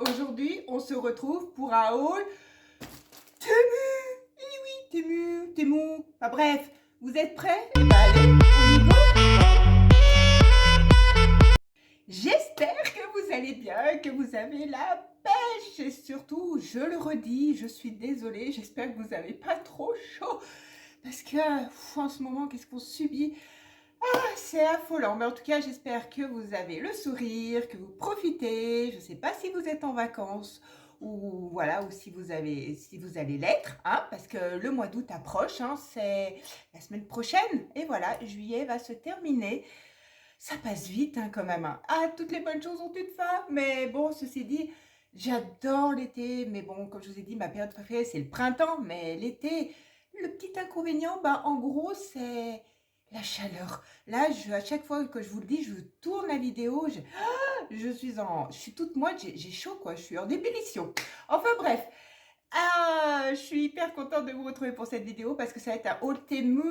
aujourd'hui on se retrouve pour un haul Temu. Eh oui, Temu. Enfin bref, vous êtes prêts? Eh ben allez, on y go. J'espère que vous allez bien, que vous avez la pêche et surtout, je le redis, je suis désolée, j'espère que vous n'avez pas trop chaud parce que en ce moment, qu'est-ce qu'on subit? C'est affolant, mais en tout cas, j'espère que vous avez le sourire, que vous profitez. Je ne sais pas si vous êtes en vacances ou voilà, ou si vous allez l'être, hein, parce que le mois d'août approche, hein, c'est la semaine prochaine. Et voilà, juillet va se terminer. Ça passe vite, hein, quand même, hein. Ah, toutes les bonnes choses ont une fin, mais bon, ceci dit, j'adore l'été. Mais bon, comme je vous ai dit, ma période préférée, c'est le printemps. Mais l'été, le petit inconvénient, bah, en gros, c'est la chaleur. Là, à chaque fois que je vous le dis, je tourne la vidéo, je suis toute moite, j'ai chaud, quoi. Je suis en ébullition. Enfin bref, je suis hyper contente de vous retrouver pour cette vidéo parce que ça va être un haul Temu,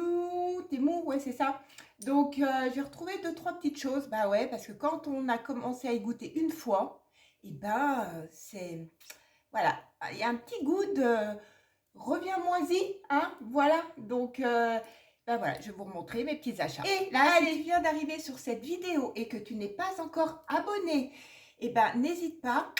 ouais, c'est ça. Donc, j'ai retrouvé deux, trois petites choses. Bah ouais, parce que quand on a commencé à y goûter une fois, et ben, voilà, il y a un petit goût de reviens-moi-y, hein, voilà. Donc, ben voilà, je vais vous remontrer mes petits achats. Et là, si tu viens d'arriver sur cette vidéo et que tu n'es pas encore abonné, et ben n'hésite pas,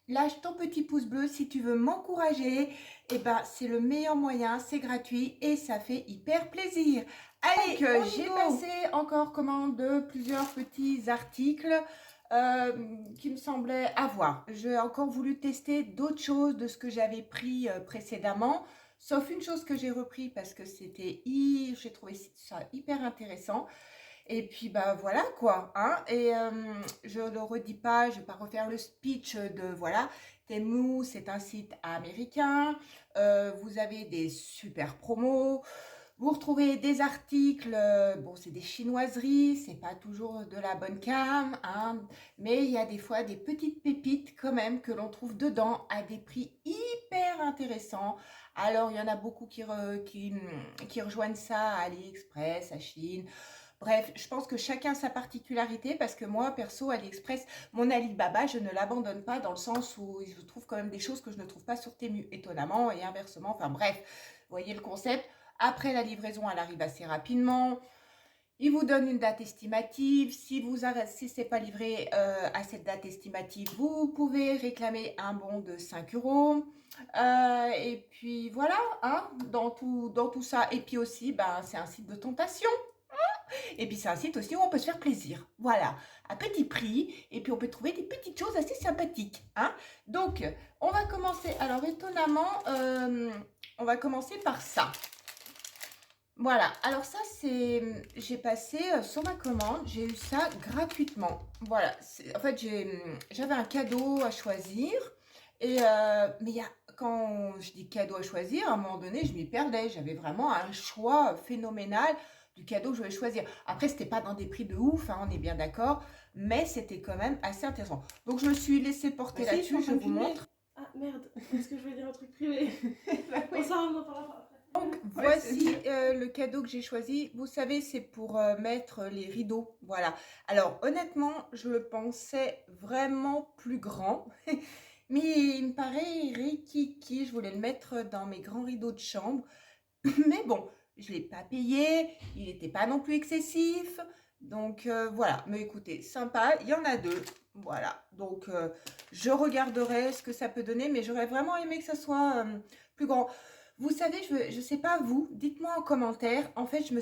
lâche ton petit pouce bleu si tu veux m'encourager. Et ben c'est le meilleur moyen, c'est gratuit et ça fait hyper plaisir. Allez, j'ai passé encore commande de plusieurs petits articles qui me semblaient avoir. J'ai encore voulu tester d'autres choses de ce que j'avais pris précédemment. Sauf une chose que j'ai repris parce que j'ai trouvé ça hyper intéressant. Et puis bah voilà quoi, hein. Et je ne le redis pas, je ne vais pas refaire le speech de voilà. Temu, c'est un site américain. Vous avez des super promos. Vous retrouvez des articles, bon c'est des chinoiseries, c'est pas toujours de la bonne cam, hein, mais il y a des fois des petites pépites quand même que l'on trouve dedans à des prix hyper intéressants. Alors il y en a beaucoup qui rejoignent ça à AliExpress, à Chine. Bref, je pense que chacun a sa particularité parce que moi, perso, AliExpress, mon Alibaba, je ne l'abandonne pas dans le sens où je trouve quand même des choses que je ne trouve pas sur Temu, étonnamment, et inversement. Enfin bref, vous voyez le concept. Après, la livraison, elle arrive assez rapidement. Il vous donne une date estimative. Si ce n'est pas livré à cette date estimative, vous pouvez réclamer un bon de 5 €. Et puis voilà, hein, dans tout ça. Et puis aussi, ben, c'est un site de tentation. Et puis c'est un site aussi où on peut se faire plaisir. Voilà, à petit prix. Et puis on peut trouver des petites choses assez sympathiques, hein. Donc, on va commencer. Alors étonnamment, on va commencer par ça. Voilà, alors ça j'ai passé sur ma commande, j'ai eu ça gratuitement. Voilà, en fait j'avais un cadeau à choisir. Et mais quand je dis cadeau à choisir, à un moment donné, je m'y perdais. J'avais vraiment un choix phénoménal du cadeau que je voulais choisir. Après, c'était pas dans des prix de ouf, hein, on est bien d'accord, mais c'était quand même assez intéressant. Donc, je me suis laissée porter là-dessus, je vous montre. Ah merde, est-ce que je vais dire un truc privé? On s'en reparlera après. Donc, voici le cadeau que j'ai choisi. Vous savez, c'est pour mettre les rideaux. Voilà. Alors, honnêtement, je le pensais vraiment plus grand. Mais il me paraît rikiki. Je voulais le mettre dans mes grands rideaux de chambre. Mais bon, je ne l'ai pas payé. Il n'était pas non plus excessif. Donc, voilà. Mais écoutez, sympa. Il y en a deux. Voilà. Donc, je regarderai ce que ça peut donner. Mais j'aurais vraiment aimé que ça soit plus grand. Vous savez, je ne sais pas vous, dites-moi en commentaire. En fait, je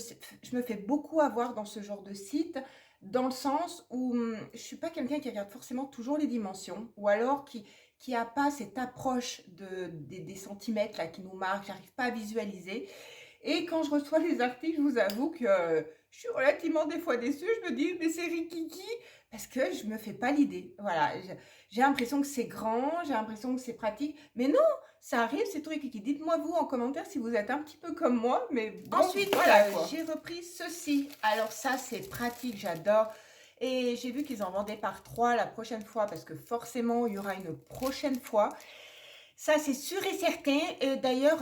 me fais beaucoup avoir dans ce genre de site, dans le sens où je ne suis pas quelqu'un qui regarde forcément toujours les dimensions, ou alors qui n'a pas cette approche des centimètres là, qui nous marquent, j'arrive pas à visualiser. Et quand je reçois les articles, je vous avoue que je suis relativement des fois déçue. Je me dis, mais c'est rikiki, parce que je me fais pas l'idée. Voilà, j'ai l'impression que c'est grand, j'ai l'impression que c'est pratique, mais non, ça arrive, c'est tout rikiki. Dites-moi vous en commentaire si vous êtes un petit peu comme moi, mais bon, ensuite, voilà, j'ai repris ceci. Alors ça, c'est pratique, j'adore. Et j'ai vu qu'ils en vendaient par 3 la prochaine fois, parce que forcément, il y aura une prochaine fois. Ça, c'est sûr et certain. D'ailleurs,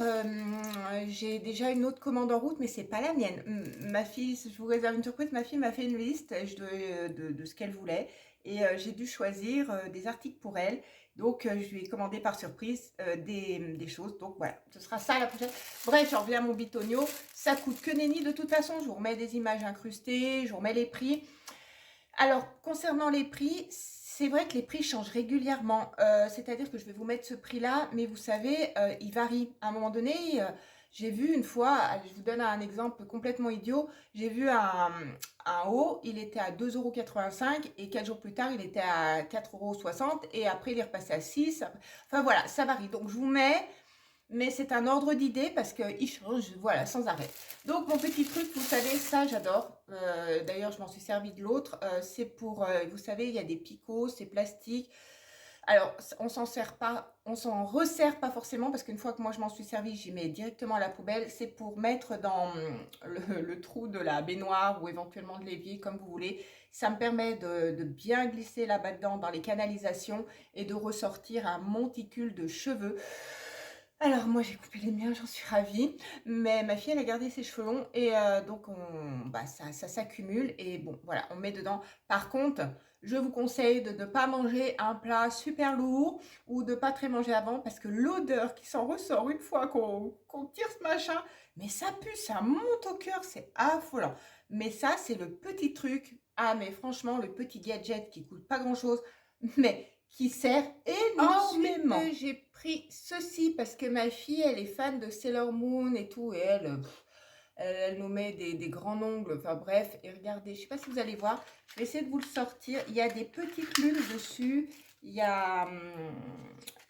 j'ai déjà une autre commande en route, mais c'est pas la mienne. Ma fille, je vous réserve une surprise, ma fille m'a fait une liste de ce qu'elle voulait. et j'ai dû choisir des articles pour elle. Donc, je lui ai commandé par surprise des choses. Donc, voilà, ce sera ça la prochaine. Bref, j'en reviens à mon bitonio. Ça coûte que nenni de toute façon. Je vous remets des images incrustées, je vous remets les prix. Alors, concernant les prix, c'est vrai que les prix changent régulièrement. C'est-à-dire que je vais vous mettre ce prix-là, mais vous savez, il varie. À un moment donné, j'ai vu une fois, allez, je vous donne un exemple complètement idiot, j'ai vu un haut, il était à 2,85 € et 4 jours plus tard, il était à 4,60 € et après, il est repassé à 6. Enfin voilà, ça varie. Donc, je vous mets, mais c'est un ordre d'idée parce qu'il change, voilà, sans arrêt. Donc, mon petit truc, vous savez, ça, j'adore. D'ailleurs, je m'en suis servi de l'autre. C'est pour, vous savez, il y a des picots, c'est plastique. Alors, on s'en sert pas, on s'en resserre pas forcément parce qu'une fois que moi je m'en suis servi, j'y mets directement à la poubelle. C'est pour mettre dans le trou de la baignoire ou éventuellement de l'évier, comme vous voulez. Ça me permet de bien glisser là-bas dedans dans les canalisations et de ressortir un monticule de cheveux. Alors moi j'ai coupé les miens, j'en suis ravie, mais ma fille elle a gardé ses cheveux longs et donc ça s'accumule et bon voilà, on met dedans. Par contre, je vous conseille de ne pas manger un plat super lourd ou de pas très manger avant parce que l'odeur qui s'en ressort une fois qu'on tire ce machin, mais ça pue, ça monte au cœur, c'est affolant. Mais ça c'est le petit truc, ah mais franchement le petit gadget qui coûte pas grand chose, mais qui sert énormément. Ensuite, j'ai pris ceci parce que ma fille, elle est fan de Sailor Moon et tout, et elle nous met des grands ongles, enfin bref, et regardez, je ne sais pas si vous allez voir, je vais essayer de vous le sortir, il y a des petites lunes dessus, il y a,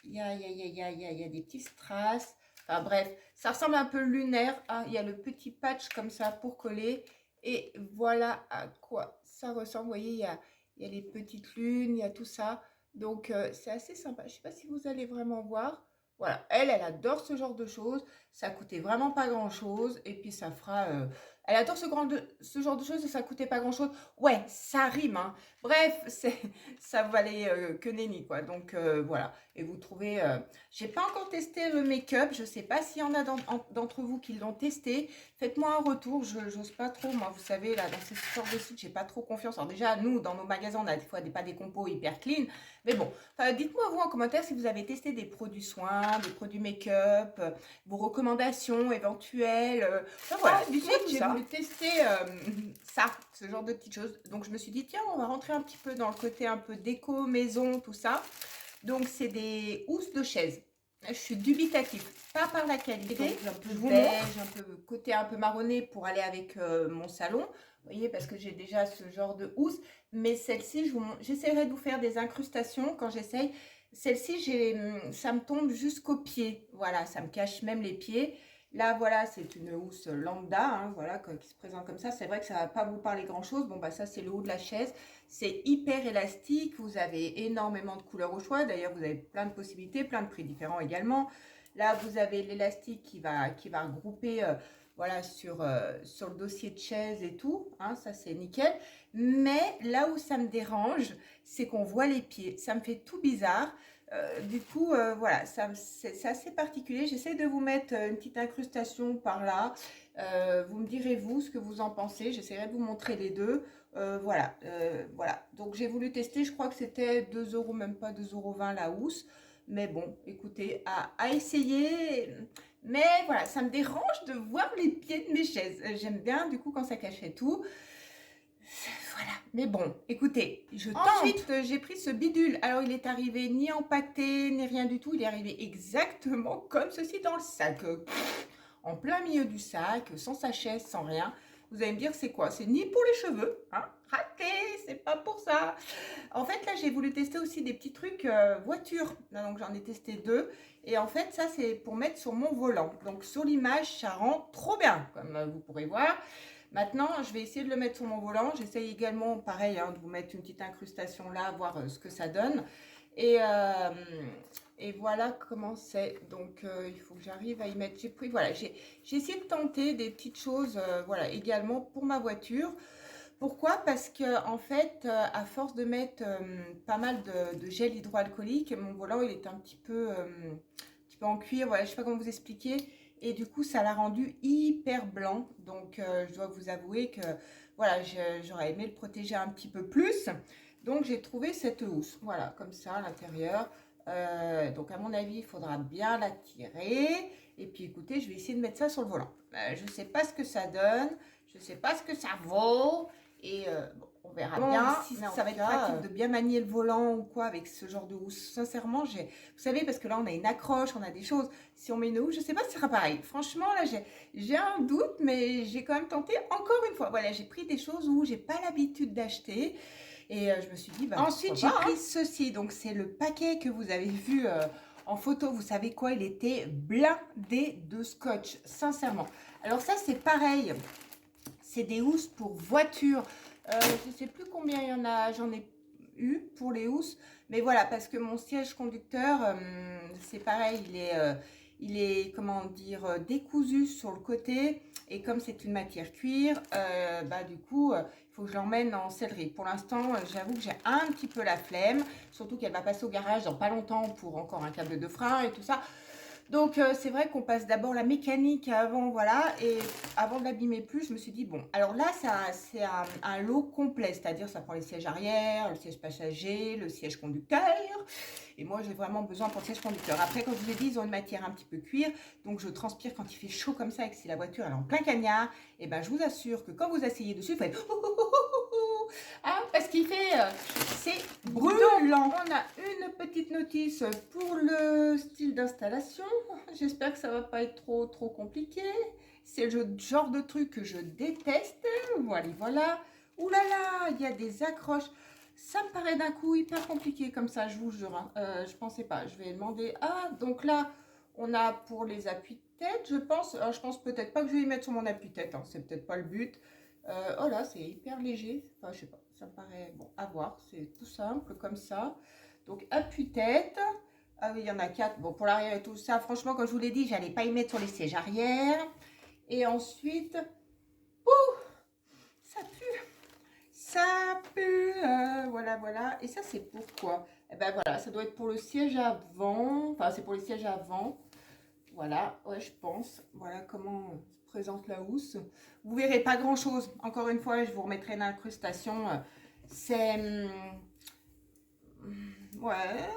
il y a, il y a, il y a, il y a, il y a des petits strass, enfin bref, ça ressemble un peu lunaire, ah, il y a le petit patch comme ça pour coller, et voilà à quoi ça ressemble, vous voyez, il y a les petites lunes, il y a tout ça. Donc, c'est assez sympa. Je ne sais pas si vous allez vraiment voir. Voilà, elle adore ce genre de choses. Ça coûtait vraiment pas grand-chose. Et puis, ça fera... elle adore ce genre de choses et ça coûtait pas grand-chose. Ouais, ça rime, hein. Bref, ça valait que nenni, quoi. Donc, voilà. Et vous trouvez... j'ai pas encore testé le make-up. Je sais pas s'il y en a d'entre vous qui l'ont testé. Faites-moi un retour. Je n'ose pas trop. Moi, vous savez, là, dans ces sortes de sites, j'ai pas trop confiance. Alors déjà, nous, dans nos magasins, on a des fois pas des compos hyper clean. Mais bon, dites-moi vous en commentaire si vous avez testé des produits soins, des produits make-up, vos recommandations éventuelles. Enfin voilà, dites-moi tout ça. J'ai voulu tester ça, ce genre de petites choses. Donc je me suis dit, tiens, on va rentrer un petit peu dans le côté un peu déco, maison, tout ça. Donc c'est des housses de chaise. Je suis dubitative, pas par la qualité, donc un peu beige, un peu côté un peu marronné pour aller avec mon salon. Vous voyez, parce que j'ai déjà ce genre de housse. Mais celle-ci, j'essaierai de vous faire des incrustations quand j'essaye. Celle-ci, ça me tombe jusqu'aux pieds. Voilà, ça me cache même les pieds. Là, voilà, c'est une housse lambda, hein, voilà, qui se présente comme ça. C'est vrai que ça ne va pas vous parler grand-chose. Bon, bah ça, c'est le haut de la chaise. C'est hyper élastique. Vous avez énormément de couleurs au choix. D'ailleurs, vous avez plein de possibilités, plein de prix différents également. Là, vous avez l'élastique qui va regrouper... voilà, sur le dossier de chaise et tout, hein, ça c'est nickel. Mais là où ça me dérange, c'est qu'on voit les pieds. Ça me fait tout bizarre. Du coup, voilà, c'est assez particulier. J'essaie de vous mettre une petite incrustation par là. Vous me direz vous ce que vous en pensez. J'essaierai de vous montrer les deux. Voilà, voilà. Donc j'ai voulu tester, je crois que c'était 2 €, même pas 2,20 € la housse. Mais bon, écoutez, à essayer. Mais voilà, ça me dérange de voir les pieds de mes chaises. J'aime bien, du coup, quand ça cachait tout. Voilà, mais bon, écoutez, je tente. Ensuite, j'ai pris ce bidule. Alors, il est arrivé ni empaqueté, ni rien du tout. Il est arrivé exactement comme ceci dans le sac. En plein milieu du sac, sans sachet, sans rien. Vous allez me dire, c'est quoi? C'est ni pour les cheveux, hein? Raté, c'est pas pour ça. En fait, là, j'ai voulu tester aussi des petits trucs voiture. Donc, j'en ai testé 2. Et en fait, ça, c'est pour mettre sur mon volant. Donc, sur l'image, ça rend trop bien, comme vous pourrez voir. Maintenant, je vais essayer de le mettre sur mon volant. J'essaye également, pareil, hein, de vous mettre une petite incrustation là, voir ce que ça donne. Et voilà comment c'est. Donc, il faut que j'arrive à y mettre. Voilà, j'ai essayé de tenter des petites choses, voilà, également pour ma voiture. Pourquoi? Parce que en fait, à force de mettre pas mal de gel hydroalcoolique, mon volant il est un petit peu en cuir. Voilà, je sais pas comment vous expliquer. Et du coup, ça l'a rendu hyper blanc. Donc, je dois vous avouer que voilà, j'aurais aimé le protéger un petit peu plus. Donc j'ai trouvé cette housse, voilà, comme ça à l'intérieur. Donc à mon avis, il faudra bien la tirer. Et puis écoutez, je vais essayer de mettre ça sur le volant. Je ne sais pas ce que ça donne, je ne sais pas ce que ça vaut. Et bon, on verra bien. Si ça va être pratique de bien manier le volant ou quoi avec ce genre de housse. Sincèrement, vous savez, parce que là on a une accroche, on a des choses. Si on met une housse, je ne sais pas si ce sera pareil. Franchement, là j'ai un doute, mais j'ai quand même tenté encore une fois. Voilà, j'ai pris des choses où j'ai pas l'habitude d'acheter. Et je me suis dit, bah, ensuite j'ai pris ceci, donc c'est le paquet que vous avez vu en photo, vous savez quoi, il était blindé de scotch, sincèrement. Alors ça c'est pareil, c'est des housses pour voiture, je ne sais plus combien il y en a, j'en ai eu pour les housses, mais voilà, parce que mon siège conducteur, c'est pareil, il est, comment dire, décousu sur le côté, et comme c'est une matière cuir, bah du coup, il faut que je l'emmène en sellerie. Pour l'instant, j'avoue que j'ai un petit peu la flemme, surtout qu'elle va passer au garage dans pas longtemps pour encore un câble de frein et tout ça. Donc, c'est vrai qu'on passe d'abord la mécanique avant, voilà, et avant de l'abîmer plus, je me suis dit, bon, alors là, c'est un lot complet, c'est-à-dire ça prend les sièges arrière, le siège passager, le siège conducteur, et moi, j'ai vraiment besoin pour le siège conducteur. Après, comme je vous l'ai dit, ils ont une matière un petit peu cuir, donc je transpire quand il fait chaud comme ça, et que si la voiture elle est en plein cagnard, et ben je vous assure que quand vous asseyez dessus, vous faites ah, parce qu'il fait, c'est brûlant. On a une petite notice pour le style d'installation. J'espère que ça va pas être trop compliqué. C'est le genre de truc que je déteste. Voilà, voilà. Ouh là là, il y a des accroches. Ça me paraît d'un coup hyper compliqué comme ça, je vous jure. Hein. Je pensais pas. Je vais demander. Ah, donc là, on a pour les appuis-tête, je pense. Alors, je pense peut-être pas que je vais y mettre sur mon appui-tête. Hein. C'est peut-être pas le but. Oh là, c'est hyper léger. Enfin, je sais pas. Ça me paraît bon à voir. C'est tout simple comme ça. Donc, appuie-tête. Ah oui, il y en a 4. Bon, pour l'arrière et tout ça, franchement, comme je vous l'ai dit, j'allais pas y mettre sur les sièges arrière. Et ensuite, ouh, ça pue. Ça pue. Voilà, voilà. Et ça, c'est pourquoi? Eh ben voilà, ça doit être pour le siège avant. Enfin, c'est pour les sièges avant. Voilà, ouais, je pense. Voilà comment se présente la housse. Vous verrez pas grand chose. Encore une fois, je vous remettrai une incrustation. C'est ouais,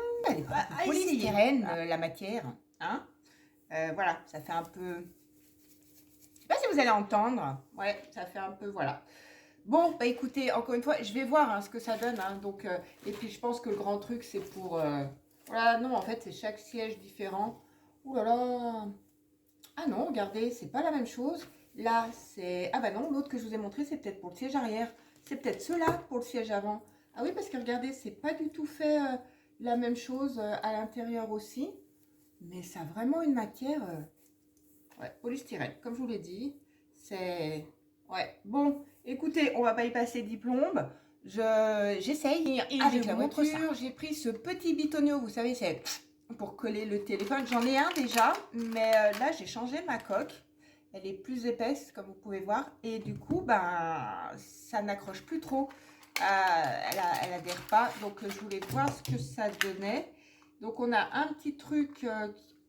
polystyrène, la matière. Hein. Voilà, ça fait un peu. Je sais pas si vous allez entendre. Ouais, ça fait un peu, voilà. Bon, bah écoutez, encore une fois, je vais voir hein, ce que ça donne. Hein, donc, et puis je pense que le grand truc, c'est pour. Voilà, non, en fait, c'est chaque siège différent. Ouh là là. Ah non, regardez, c'est pas la même chose. Là, c'est... Ah bah non, l'autre que je vous ai montré, c'est peut-être pour le siège arrière. C'est peut-être ceux-là pour le siège avant. Ah oui, parce que regardez, c'est pas du tout fait la même chose à l'intérieur aussi. Mais ça a vraiment une matière... ouais, polystyrène, comme je vous l'ai dit. C'est... Ouais, bon, écoutez, on va pas y passer 10 plombes. J'essaye. Et avec la voiture, j'ai pris ce petit bitonio, vous savez, c'est... pour coller le téléphone. J'en ai un déjà, mais là, j'ai changé ma coque. Elle est plus épaisse, comme vous pouvez voir. Et du coup, ben, ça n'accroche plus trop. Elle adhère pas. Donc, je voulais voir ce que ça donnait. Donc, on a un petit truc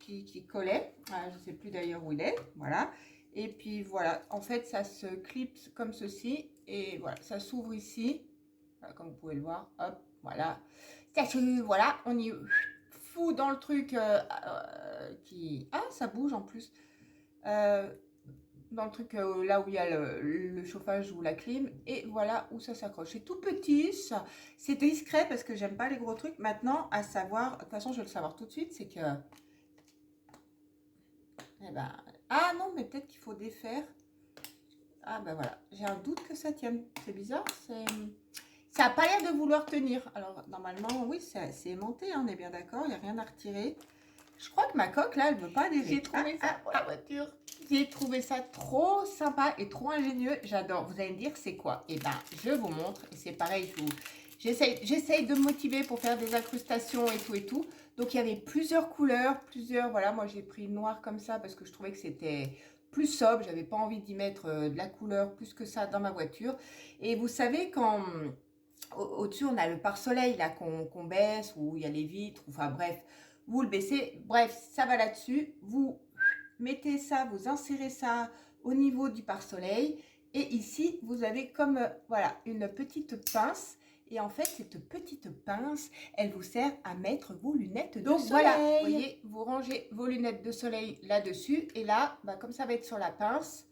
qui collait. Je ne sais plus d'ailleurs où il est. Voilà. Et puis, voilà. En fait, ça se clipse comme ceci. Et voilà, ça s'ouvre ici. Voilà, comme vous pouvez le voir. Hop, voilà. Voilà, on y... fou dans le truc qui... Ah, ça bouge en plus. Dans le truc là où il y a le chauffage ou la clim. Et voilà où ça s'accroche. C'est tout petit, ça. C'est discret parce que j'aime pas les gros trucs. Maintenant, à savoir... De toute façon, je vais le savoir tout de suite. C'est que... Eh ben... Ah non, mais peut-être qu'il faut défaire. Ah ben voilà. J'ai un doute que ça tienne. C'est bizarre. Ça n'a pas l'air de vouloir tenir. Alors, normalement, oui, c'est aimanté, hein, on est bien d'accord. Il n'y a rien à retirer. Je crois que ma coque, là, elle ne veut pas adhérer. J'ai trouvé ça pour la voiture. J'ai trouvé ça trop sympa et trop ingénieux. J'adore. Vous allez me dire, c'est quoi? Eh bien, je vous montre. Et c'est pareil, j'essaye de me motiver pour faire des incrustations et tout et tout. Donc, il y avait plusieurs couleurs, plusieurs... Voilà, moi, j'ai pris le noir comme ça parce que je trouvais que c'était plus sobre. J'avais pas envie d'y mettre de la couleur plus que ça dans ma voiture. Et vous savez, quand... Au-dessus, on a le pare-soleil là qu'on baisse, où il y a les vitres, enfin bref, vous le baissez. Bref, ça va là-dessus. Vous mettez ça, vous insérez ça au niveau du pare-soleil. Et ici, vous avez comme, voilà, une petite pince. Et en fait, cette petite pince, elle vous sert à mettre vos lunettes de Donc soleil. voilà, Vous voyez, vous rangez vos lunettes de soleil là-dessus. Et là, bah, comme ça va être sur la pince,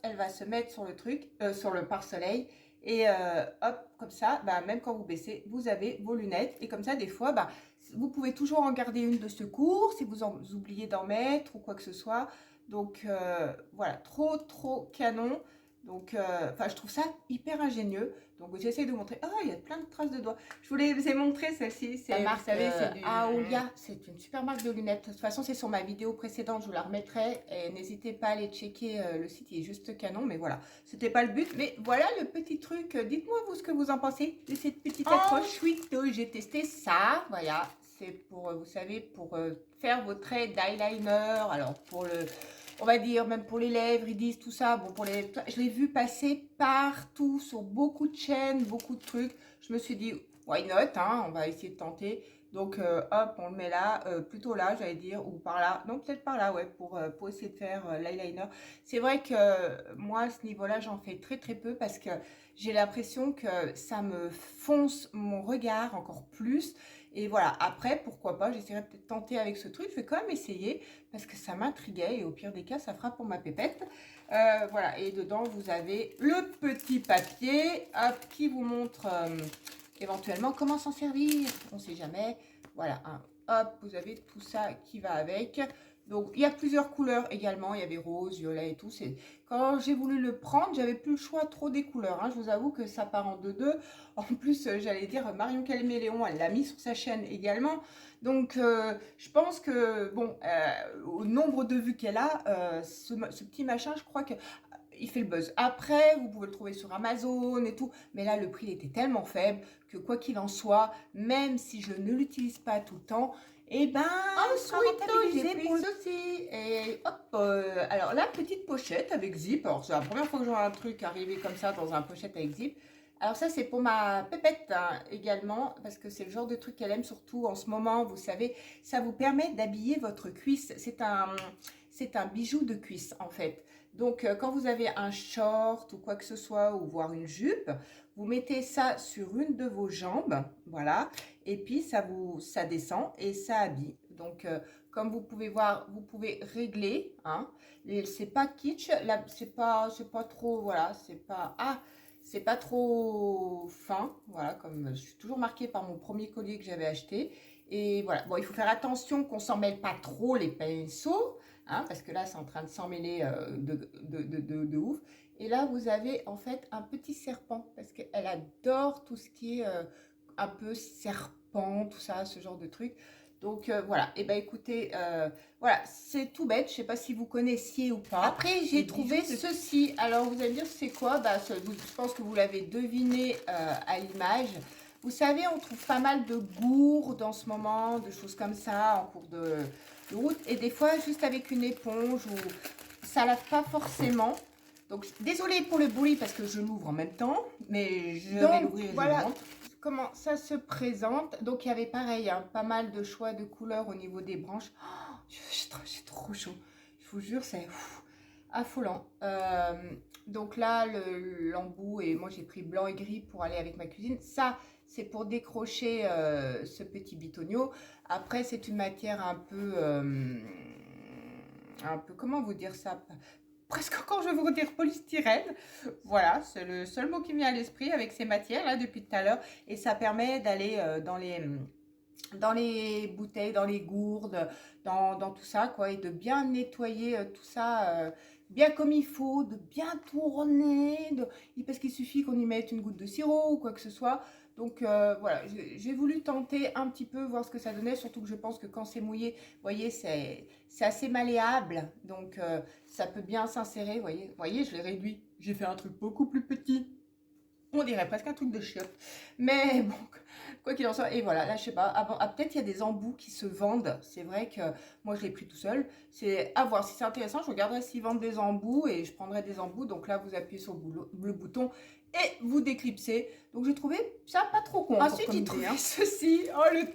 elle va se mettre sur le truc, sur le pare-soleil. Et hop, comme ça, bah, même quand vous baissez, vous avez vos lunettes. Et comme ça, des fois, bah, vous pouvez toujours en garder une de secours si vous oubliez d'en mettre ou quoi que ce soit. Donc voilà, trop canon. Donc je trouve ça hyper ingénieux. Donc j'essaie de montrer. Ah, il y a plein de traces de doigts. Je voulais vous ai montré celle-ci. C'est la marque, vous savez, c'est du Aolia. C'est une super marque de lunettes. De toute façon, c'est sur ma vidéo précédente. Je vous la remettrai. Et n'hésitez pas à aller checker le site. Il est juste canon. Mais voilà, c'était pas le but. Mais voilà le petit truc. Dites-moi vous ce que vous en pensez de cette petite accroche. Ensuite, j'ai testé ça. Voilà, c'est pour, vous savez, pour faire vos traits d'eyeliner. Alors pour le, on va dire, même pour les lèvres, ils disent tout ça. Bon, pour les, je l'ai vu passer partout, sur beaucoup de chaînes, beaucoup de trucs. Je me suis dit, why not, hein, on va essayer de tenter. Donc, hop, on le met là, plutôt là, j'allais dire, ou par là. Non, peut-être par là, ouais, pour essayer de faire l'eyeliner. C'est vrai que moi, à ce niveau-là, j'en fais très peu parce que j'ai l'impression que ça me fonce mon regard encore plus. Et voilà, après, pourquoi pas, j'essaierai peut-être de tenter avec ce truc. Je vais quand même essayer parce que ça m'intriguait et au pire des cas, ça fera pour ma pépette. Voilà, et dedans, vous avez le petit papier hop, qui vous montre éventuellement comment s'en servir. On ne sait jamais. Voilà, hein, hop, vous avez tout ça qui va avec. Donc, il y a plusieurs couleurs également. Il y avait rose, violet et tout. Quand j'ai voulu le prendre, j'avais plus le choix trop des couleurs. Hein. Je vous avoue que ça part en deux. En plus, j'allais dire, Marion Calmé-Léon, elle l'a mis sur sa chaîne également. Donc, je pense que, bon, au nombre de vues qu'elle a, ce petit machin, je crois que il fait le buzz. Après, vous pouvez le trouver sur Amazon et tout. Mais là, le prix il était tellement faible que quoi qu'il en soit, même si je ne l'utilise pas tout le temps, et ben, ensuite, pour ceci. Et hop, alors la petite pochette avec zip. Alors, c'est la première fois que je vois un truc arriver comme ça dans un pochette avec zip. Alors ça, c'est pour ma pépette hein, également, parce que c'est le genre de truc qu'elle aime, surtout en ce moment, vous savez, ça vous permet d'habiller votre cuisse. C'est un bijou de cuisse, en fait. Donc, quand vous avez un short ou quoi que ce soit, ou voire une jupe, vous mettez ça sur une de vos jambes, voilà, et puis ça descend et ça habille. Donc, comme vous pouvez voir, vous pouvez régler, hein, c'est pas kitsch, là, c'est pas trop, voilà, c'est pas trop fin, voilà, comme je suis toujours marquée par mon premier collier que j'avais acheté. Et voilà, bon, il faut faire attention qu'on s'en mêle pas trop les pinceaux, hein, parce que là, c'est en train de s'en mêler de ouf. Et là, vous avez en fait un petit serpent, parce qu'elle adore tout ce qui est un peu serpent, tout ça, ce genre de truc. Donc voilà, et ben écoutez, voilà, c'est tout bête, je sais pas si vous connaissiez ou pas. Après, j'ai trouvé ceci. Alors, vous allez me dire, c'est quoi? Bah, je pense que vous l'avez deviné à l'image. Vous savez, on trouve pas mal de gourdes en ce moment, de choses comme ça en cours de route. Et des fois, juste avec une éponge, ou ça lave pas forcément. Donc, désolée pour le bruit parce que je l'ouvre en même temps, mais je vais l'ouvrir et je vous montre comment ça se présente. Donc, il y avait pareil, hein, pas mal de choix de couleurs au niveau des branches. Oh, j'ai trop chaud. Je vous jure, c'est affolant. Donc là, l'embout, et moi j'ai pris blanc et gris pour aller avec ma cuisine. Ça, c'est pour décrocher ce petit bitonio. Après, c'est une matière un peu, comment vous dire ça? Presque encore, je vais vous dire polystyrène. Voilà, c'est le seul mot qui me vient à l'esprit avec ces matières-là depuis tout à l'heure. Et ça permet d'aller dans les bouteilles, dans les gourdes, dans tout ça, quoi. Et de bien nettoyer tout ça, bien comme il faut, de bien tourner. Parce qu'il suffit qu'on y mette une goutte de sirop ou quoi que ce soit. Donc voilà, j'ai voulu tenter un petit peu, voir ce que ça donnait, surtout que je pense que quand c'est mouillé, vous voyez, c'est assez malléable, donc ça peut bien s'insérer, vous voyez, je l'ai réduit, j'ai fait un truc beaucoup plus petit, on dirait presque un truc de chiotte, mais bon, quoi qu'il en soit, et voilà, là je sais pas, peut-être il y a des embouts qui se vendent, c'est vrai que moi je l'ai pris tout seul, c'est à voir, si c'est intéressant, je regarderai s'ils vendent des embouts, et je prendrai des embouts, donc là vous appuyez sur le bouton, et vous déclipsez. Donc j'ai trouvé ça pas trop con. Ensuite j'ai trouvé ceci. Oh le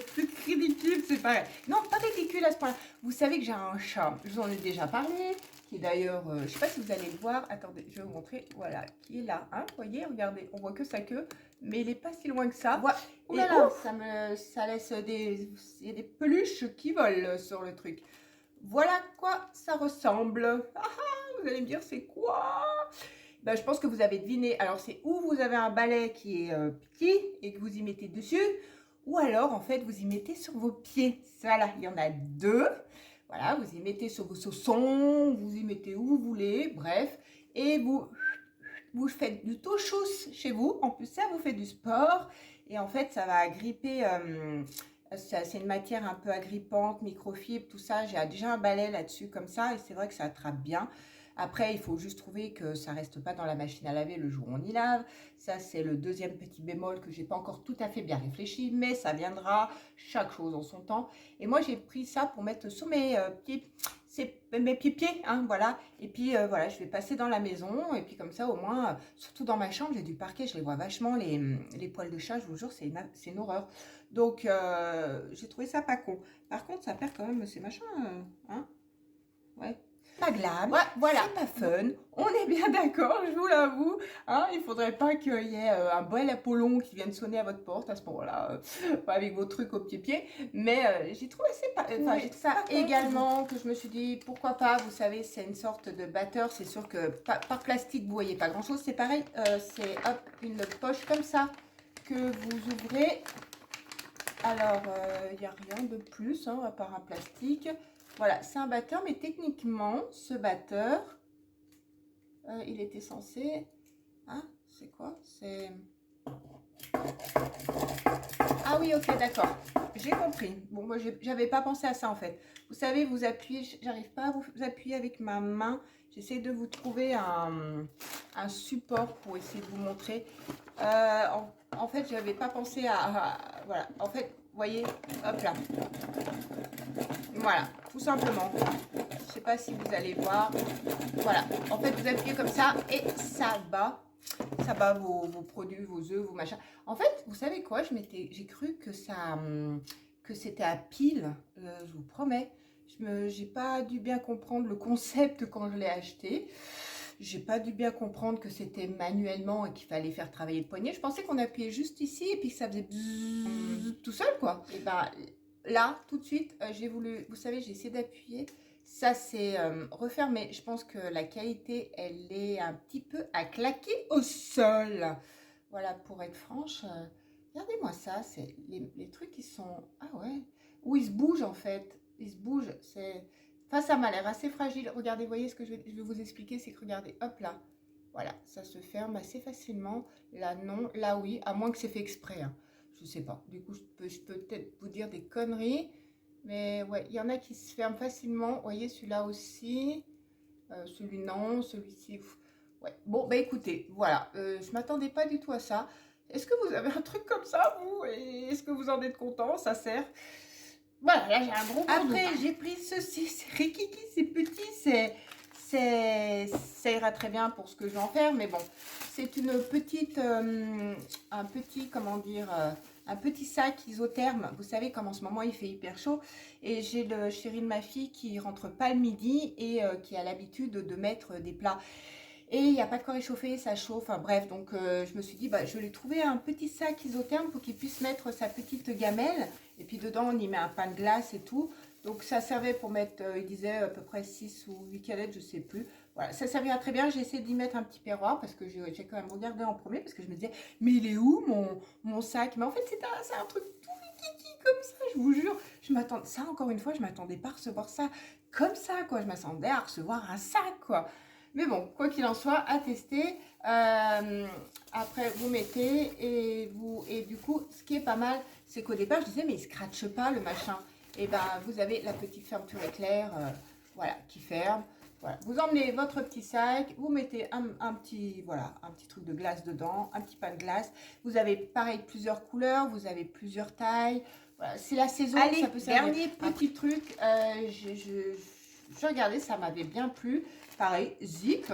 truc ridicule, c'est pareil. Non, pas ridicule à ce point-là. Vous savez que j'ai un chat. Je vous en ai déjà parlé. qui est d'ailleurs, je ne sais pas si vous allez le voir, attendez, je vais vous montrer, voilà, qui est là, hein, vous voyez, regardez, on voit que sa queue, mais il n'est pas si loin que ça. Voilà. Ouh là là, Ça laisse il y a des peluches qui volent sur le truc. Voilà à quoi ça ressemble. Ah, vous allez me dire, c'est quoi? Ben, je pense que vous avez deviné. Alors, c'est où vous avez un balai qui est petit et que vous y mettez dessus, ou alors, en fait, vous y mettez sur vos pieds. Voilà, il y en a deux. Voilà, vous y mettez sur vos chaussons, vous y mettez où vous voulez, bref. Et vous faites du touchous chez vous. En plus, ça vous fait du sport. Et en fait, ça va agripper... c'est une matière un peu agrippante, microfibre, tout ça. J'ai déjà un balai là-dessus comme ça et c'est vrai que ça attrape bien. Après, il faut juste trouver que ça ne reste pas dans la machine à laver le jour où on y lave. Ça, c'est le deuxième petit bémol que je n'ai pas encore tout à fait bien réfléchi, mais ça viendra, chaque chose en son temps. Et moi, j'ai pris ça pour mettre sur mes pieds, mes pieds, hein, voilà. Et puis, voilà, je vais passer dans la maison. Et puis, comme ça, au moins, surtout dans ma chambre, j'ai du parquet, je les vois vachement, les poils de chat, je vous jure, c'est une horreur. Donc, j'ai trouvé ça pas con. Par contre, ça perd quand même ces machins, hein. Ouais. Pas glam, ouais, voilà, c'est pas fun, on est bien d'accord, je vous l'avoue, hein, il faudrait pas qu'il y ait un bel Apollon qui vienne sonner à votre porte à ce moment-là, avec vos trucs au pied, mais j'ai trouvé j'ai ça également que je me suis dit, pourquoi pas, vous savez, c'est une sorte de batteur, c'est sûr que par plastique, vous voyez pas grand-chose, c'est pareil, c'est hop, une poche comme ça que vous ouvrez, alors, il n'y a rien de plus, hein, à part un plastique. Voilà, c'est un batteur, mais techniquement, ce batteur, il était censé... Hein, c'est quoi? C'est... Ah oui, ok, d'accord. J'ai compris. Bon, moi, j'avais pas pensé à ça, en fait. Vous savez, vous appuyez... J'arrive pas à vous appuyer avec ma main. J'essaie de vous trouver un support pour essayer de vous montrer. En fait, j'avais pas pensé voilà, en fait, vous voyez, hop là. Voilà, tout simplement. Je sais pas si vous allez voir. Voilà, en fait, vous appuyez comme ça et ça bat. Ça bat vos produits, vos œufs, vos machins. En fait, vous savez quoi? J'ai cru que que c'était à pile, je vous promets. J'ai pas dû bien comprendre le concept quand je l'ai acheté. J'ai pas dû bien comprendre que c'était manuellement et qu'il fallait faire travailler le poignet. Je pensais qu'on appuyait juste ici et puis que ça faisait bzzz tout seul, quoi. Et ben là, tout de suite, j'ai voulu, vous savez, j'ai essayé d'appuyer. Ça s'est refermé. Je pense que la qualité, elle est un petit peu à claquer au sol. Voilà, pour être franche, regardez-moi ça. C'est les trucs qui sont... Ah ouais, où ils se bougent en fait. Ils se bougent, c'est... Enfin, ça m'a l'air assez fragile. Regardez, vous voyez ce que je vais vous expliquer, c'est que regardez, hop là. Voilà, ça se ferme assez facilement. Là, non. Là, oui, à moins que c'est fait exprès. Hein. Je sais pas. Du coup, je peux peut-être vous dire des conneries. Mais ouais, il y en a qui se ferment facilement. Vous voyez, celui-là aussi. Celui non, celui-ci. Ouais. Bon, bah écoutez, voilà. Je m'attendais pas du tout à ça. Est-ce que vous avez un truc comme ça, vous? Et est-ce que vous en êtes content? Ça sert. Voilà, là j'ai un gros. Après, j'ai pris ceci, c'est rikiki, c'est petit, ça ira très bien pour ce que je vais en faire, mais bon, c'est une petite, un petit, comment dire, un petit sac isotherme. Vous savez comme en ce moment il fait hyper chaud, et j'ai le chéri de ma fille qui rentre pas le midi et qui a l'habitude de mettre des plats. Et il n'y a pas de quoi réchauffer, ça chauffe, enfin bref, donc je me suis dit, bah, je vais lui trouver un petit sac isotherme pour qu'il puisse mettre sa petite gamelle. Et puis dedans, on y met un pain de glace et tout. Donc ça servait pour mettre, il disait à peu près 6 ou 8 galettes, je sais plus. Voilà, ça servira très bien. J'ai essayé d'y mettre un petit perroir parce que j'ai quand même regardé en premier parce que je me disais, mais il est où mon sac? Mais en fait, c'est un truc tout kiki comme ça, je vous jure. Je m'attendais, ça encore une fois, je m'attendais pas à recevoir ça comme ça, quoi. Je m'attendais à recevoir un sac, quoi. Mais bon, quoi qu'il en soit, à tester. Après, vous mettez et du coup, ce qui est pas mal, c'est qu'au départ, je disais, mais il ne scratche pas le machin. Et ben, vous avez la petite fermeture éclair, voilà, qui ferme. Voilà. Vous emmenez votre petit sac, vous mettez un petit truc de glace dedans, un petit pain de glace. Vous avez pareil plusieurs couleurs, vous avez plusieurs tailles. Voilà, c'est la saison. Allez, ça peut dernier petit truc, je regardais, ça m'avait bien plu. Pareil, zip.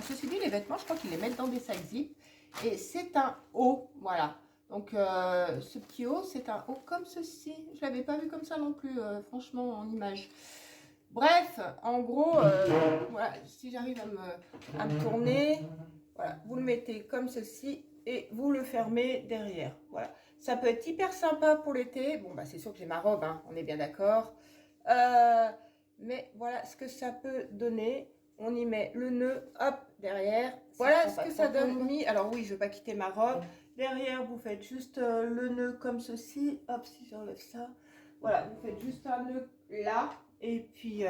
Ceci dit, les vêtements, je crois qu'ils les mettent dans des sacs zip. Et c'est un haut, voilà. Donc, ce petit haut, c'est un haut comme ceci. Je ne l'avais pas vu comme ça non plus, franchement, en image. Bref, en gros, voilà, si j'arrive à me tourner, voilà, vous le mettez comme ceci et vous le fermez derrière. Voilà, ça peut être hyper sympa pour l'été. Bon, bah c'est sûr que j'ai ma robe, hein, on est bien d'accord. Mais voilà ce que ça peut donner. On y met le nœud, hop, derrière. Voilà ce que ça donne. Alors oui, je ne vais pas quitter ma robe. Derrière, vous faites juste le nœud comme ceci. Hop, si j'enlève ça. Voilà, vous faites juste un nœud là. Et puis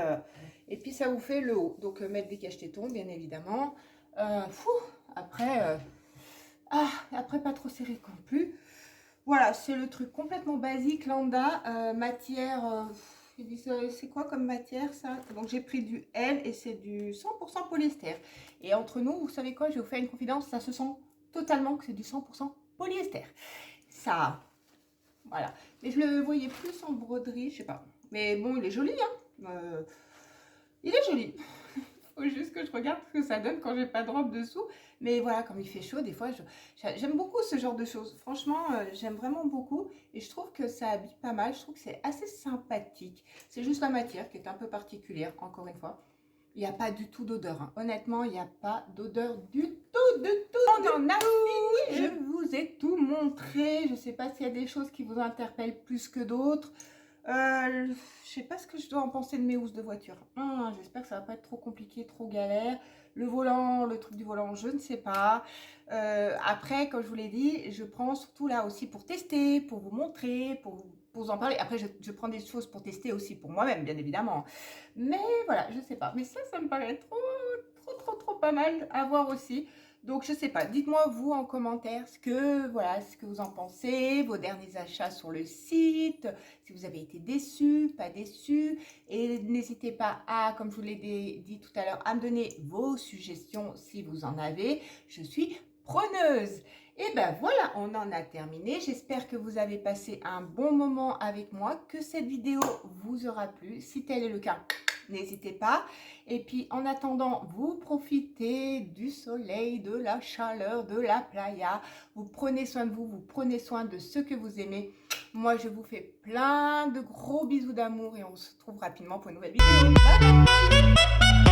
ça vous fait le haut. Donc, mettre des cache-tétons, bien évidemment. Après, après, pas trop serré non plus. Voilà, c'est le truc complètement basique, lambda. Matière... c'est quoi comme matière ça? Donc j'ai pris du L et c'est du 100% polyester. Et entre nous, vous savez quoi? Je vais vous faire une confidence, ça se sent totalement que c'est du 100% polyester. Ça, voilà. Mais je le voyais plus en broderie, je sais pas. Mais bon, il est joli, hein. Il est joli. Faut juste que je regarde ce que ça donne quand j'ai pas de robe dessous. Mais voilà, comme il fait chaud, des fois, j'aime beaucoup ce genre de choses. Franchement, j'aime vraiment beaucoup. Et je trouve que ça habille pas mal. Je trouve que c'est assez sympathique. C'est juste la matière qui est un peu particulière, encore une fois. Il n'y a pas du tout d'odeur. Hein. Honnêtement, il n'y a pas d'odeur du tout, de tout. On en a fini. Je vous ai tout montré. Je ne sais pas s'il y a des choses qui vous interpellent plus que d'autres. Je sais pas ce que je dois en penser de mes housses de voiture. J'espère que ça va pas être trop compliqué, trop galère. Le volant, le truc du volant, je ne sais pas. Après, comme je vous l'ai dit, je prends surtout là aussi pour tester, pour vous montrer, pour vous en parler. Après, je prends des choses pour tester aussi pour moi-même, bien évidemment. Mais voilà, je sais pas. Mais ça me paraît trop pas mal à voir aussi. Donc, je sais pas, dites-moi vous en commentaire ce que vous en pensez, vos derniers achats sur le site, si vous avez été déçus, pas déçus. Et n'hésitez pas à, comme je vous l'ai dit tout à l'heure, à me donner vos suggestions si vous en avez. Je suis preneuse. Et ben voilà, on en a terminé. J'espère que vous avez passé un bon moment avec moi, que cette vidéo vous aura plu. Si tel est le cas, n'hésitez pas. Et puis, en attendant, vous profitez du soleil, de la chaleur, de la playa. Vous prenez soin de vous, vous prenez soin de ceux que vous aimez. Moi, je vous fais plein de gros bisous d'amour et on se retrouve rapidement pour une nouvelle vidéo. Bye bye!